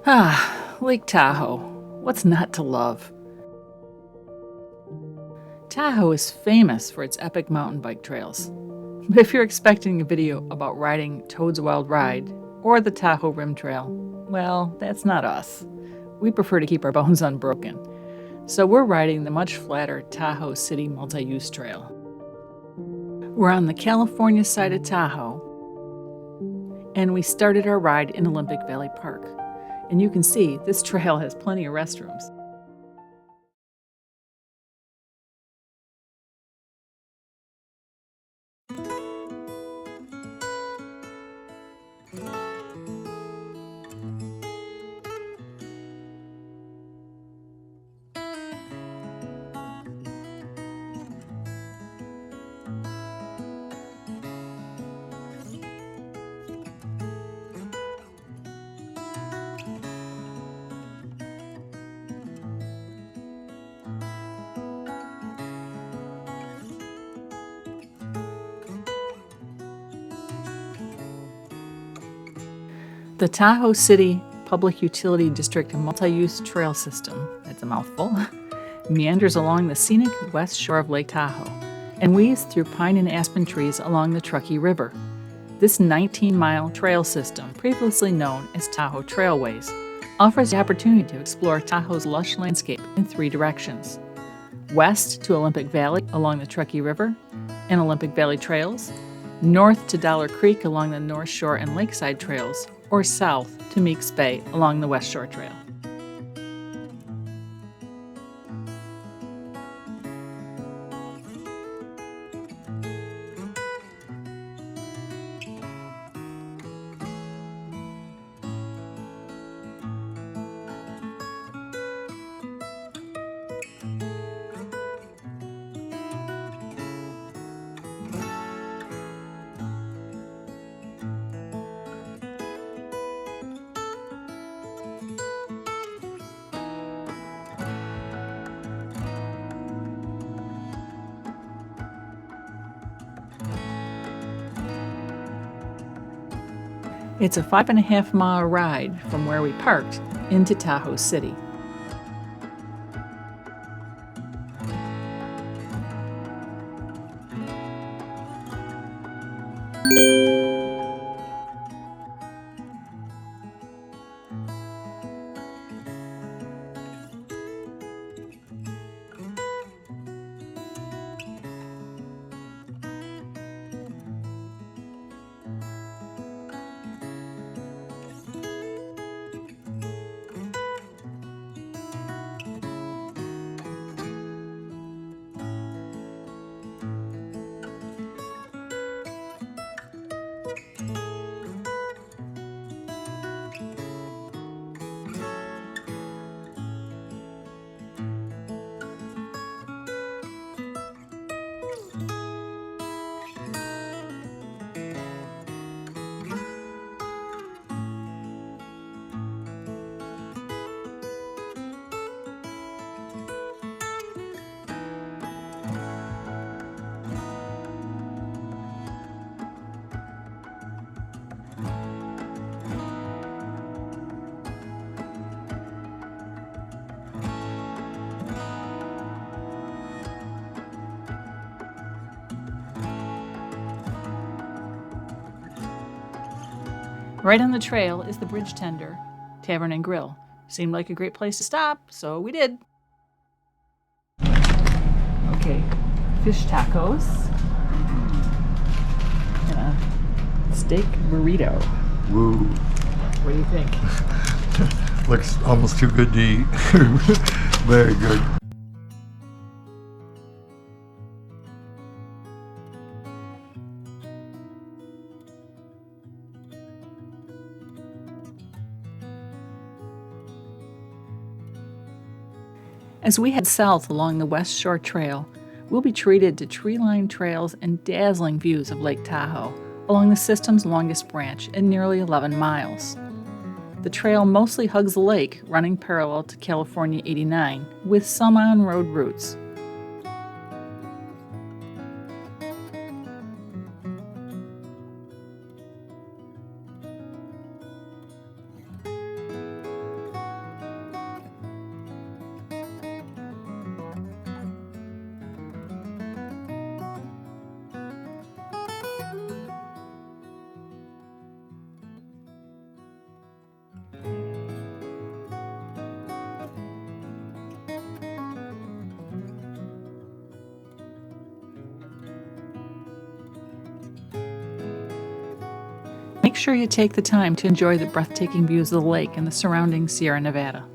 Lake Tahoe. What's not to love? Tahoe is famous for its epic mountain bike trails. But if you're expecting a video about riding Toad's Wild Ride or the Tahoe Rim Trail, well, that's not us. We prefer to keep our bones unbroken. So we're riding the much flatter Tahoe City Multi-Use Trail. We're on the California side of Tahoe, and we started our ride in Olympic Valley Park. And you can see this trail has plenty of restrooms. The Tahoe City Public Utility District Multi-Use Trail System, that's a mouthful, meanders along the scenic west shore of Lake Tahoe and weaves through pine and aspen trees along the Truckee River. This 19-mile trail system, previously known as Tahoe Trailways, offers the opportunity to explore Tahoe's lush landscape in 3 directions: west to Olympic Valley along the Truckee River and Olympic Valley Trails, north to Dollar Creek along the North Shore and Lakeside Trails, or south to Meeks Bay along the West Shore Trail. It's a 5.5-mile ride from where we parked into Tahoe City. Right on the trail is the Bridge Tender Tavern and Grill. Seemed like a great place to stop, so we did. Okay, fish tacos and a steak burrito. Woo. What do you think? Looks almost too good to eat. Very good. As we head south along the West Shore Trail, we'll be treated to tree-lined trails and dazzling views of Lake Tahoe along the system's longest branch at nearly 11 miles. The trail mostly hugs the lake, running parallel to California 89, with some on-road routes. Make sure you take the time to enjoy the breathtaking views of the lake and the surrounding Sierra Nevada.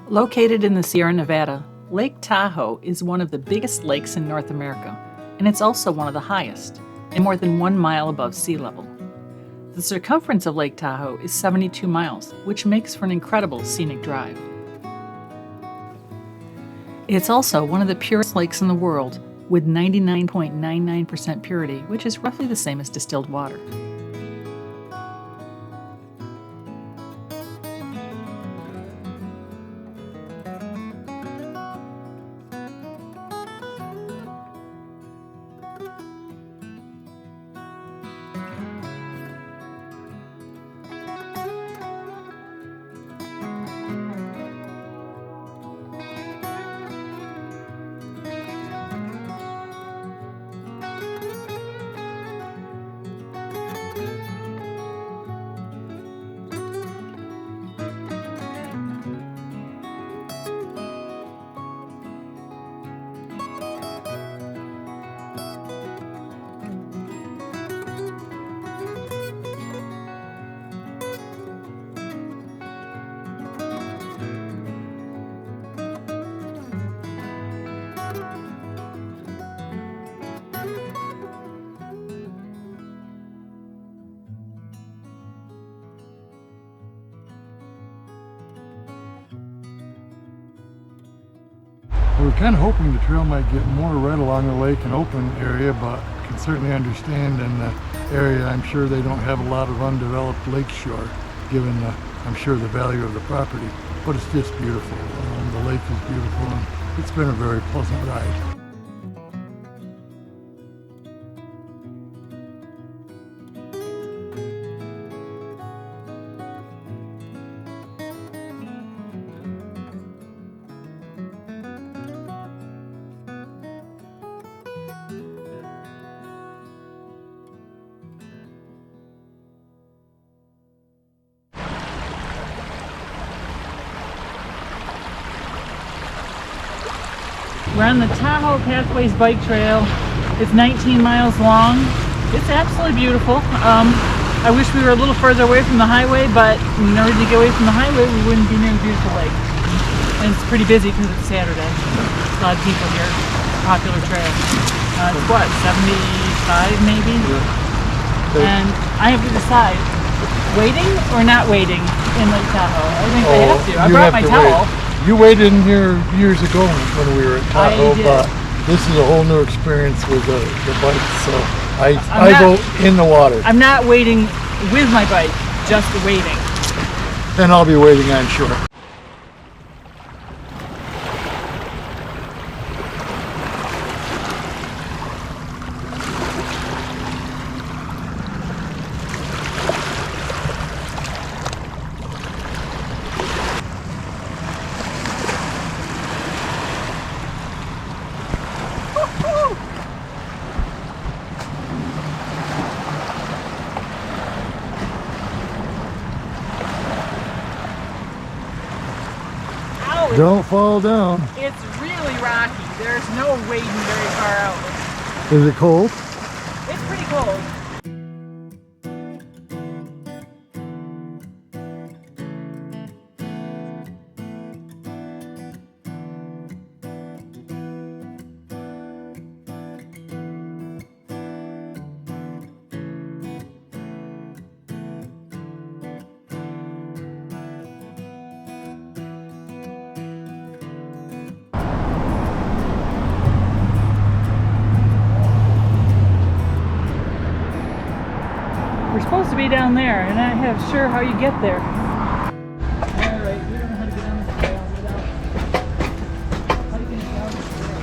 Located in the Sierra Nevada, Lake Tahoe is one of the biggest lakes in North America, and it's also one of the highest, and more than 1 mile above sea level. The circumference of Lake Tahoe is 72 miles, which makes for an incredible scenic drive. It's also one of the purest lakes in the world, with 99.99% purity, which is roughly the same as distilled water. We're kind of hoping the trail might get more right along the lake and open area, but can certainly understand in the area, I'm sure they don't have a lot of undeveloped lake shore, given I'm sure the value of the property. But it's just beautiful. The lake is beautiful, and it's been a very pleasant ride. We're on the Tahoe Pathways bike trail. It's 19 miles long. It's absolutely beautiful. I wish we were a little further away from the highway, but in order to get away from the highway, we wouldn't be near the beautiful lake. And it's pretty busy because it's Saturday. A lot of people here. Popular trail. It's what, 75 maybe? Yeah. And I have to decide, waiting or not waiting in Lake Tahoe. I think I have to. I brought my towel. You waited in here years ago when we were at Tahoe, but this is a whole new experience with the bike, so I vote in the water. I'm not waiting with my bike, just waiting. Then I'll be waiting on shore. Don't fall down. It's really rocky. There's no wading very far out. Is it cold? It's pretty cold. We're supposed to be down there, and I'm not sure how you get there. Alright, we don't know how to get down this trail without hiking it down this trail.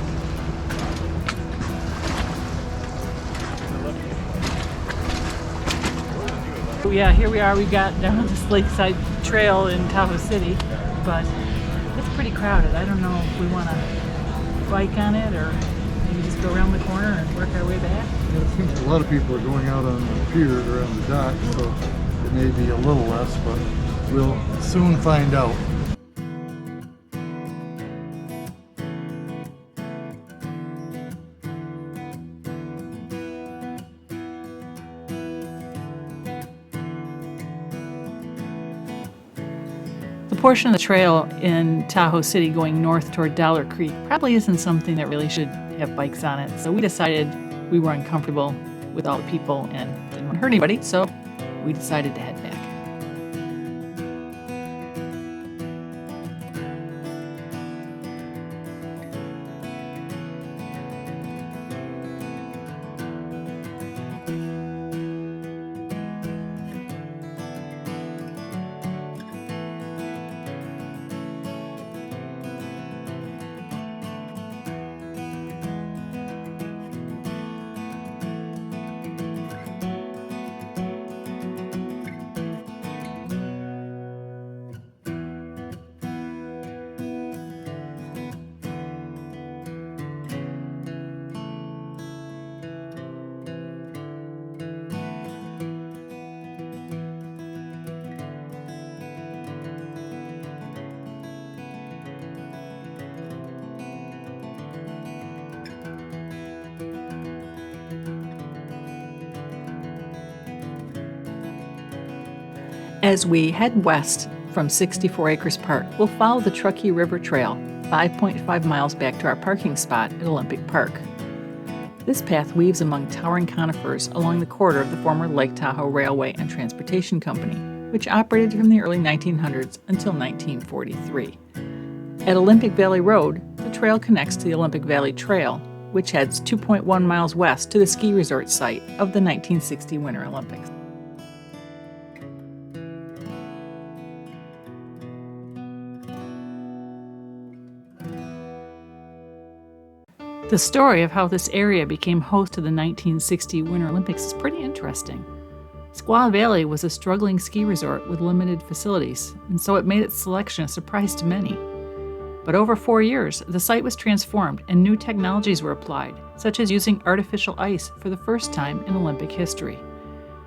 Yeah, here we are. We got down this lakeside trail in Tahoe City, but it's pretty crowded. I don't know if we want to bike on it or maybe just go around the corner and work our way back. Yeah, it seems a lot of people are going out on the pier around the dock, so it may be a little less, but we'll soon find out. The portion of the trail in Tahoe City going north toward Dollar Creek probably isn't something that really should have bikes on it. So we decided we were uncomfortable with all the people and didn't want to hurt anybody, so we decided to head back. As we head west from 64 Acres Park, we'll follow the Truckee River Trail 5.5 miles back to our parking spot at Olympic Park. This path weaves among towering conifers along the corridor of the former Lake Tahoe Railway and Transportation Company, which operated from the early 1900s until 1943. At Olympic Valley Road, the trail connects to the Olympic Valley Trail, which heads 2.1 miles west to the ski resort site of the 1960 Winter Olympics. The story of how this area became host to the 1960 Winter Olympics is pretty interesting. Squaw Valley was a struggling ski resort with limited facilities, and so it made its selection a surprise to many. But over 4 years, the site was transformed and new technologies were applied, such as using artificial ice for the first time in Olympic history.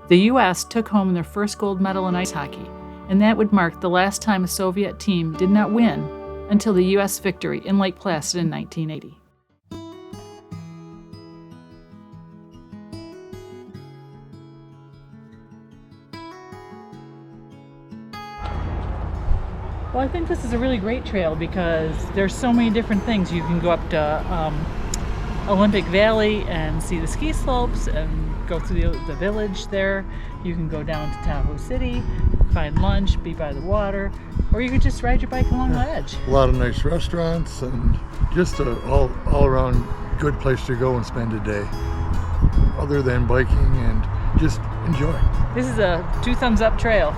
The U.S. took home their first gold medal in ice hockey, and that would mark the last time a Soviet team did not win until the U.S. victory in Lake Placid in 1980. Well, I think this is a really great trail because there's so many different things. You can go up to Olympic Valley and see the ski slopes and go through the village there. You can go down to Tahoe City, find lunch, be by the water, or you could just ride your bike along the edge. A lot of nice restaurants and just a all around good place to go and spend a day, other than biking, and just enjoy. This is a 2 thumbs up trail.